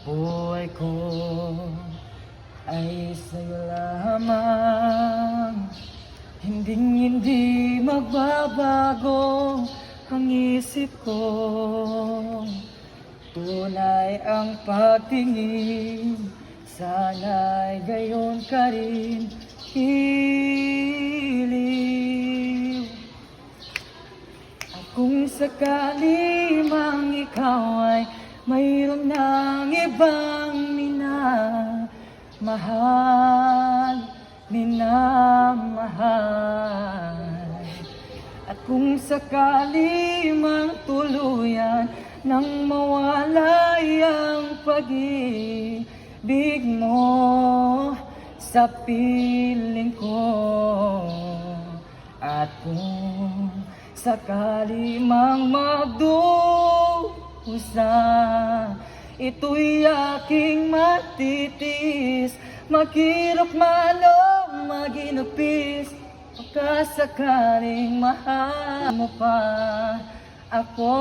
buhay ko ay sa'yo lamang. Hindi magbabago ang isip ko. Tunay ang pagtingin, sana'y gayon ka rin hiliw. At kung sakali mang ikaw ay mayroon ng ibang minamahal, at kung sakali mang tuluyan nang mawalay ang pag-ibig mo sa piling ko, at kung sakali mang magdusa, ito'y aking matitiis, maghirap man o maginupis, pagkasakaling mahal mo pa ako.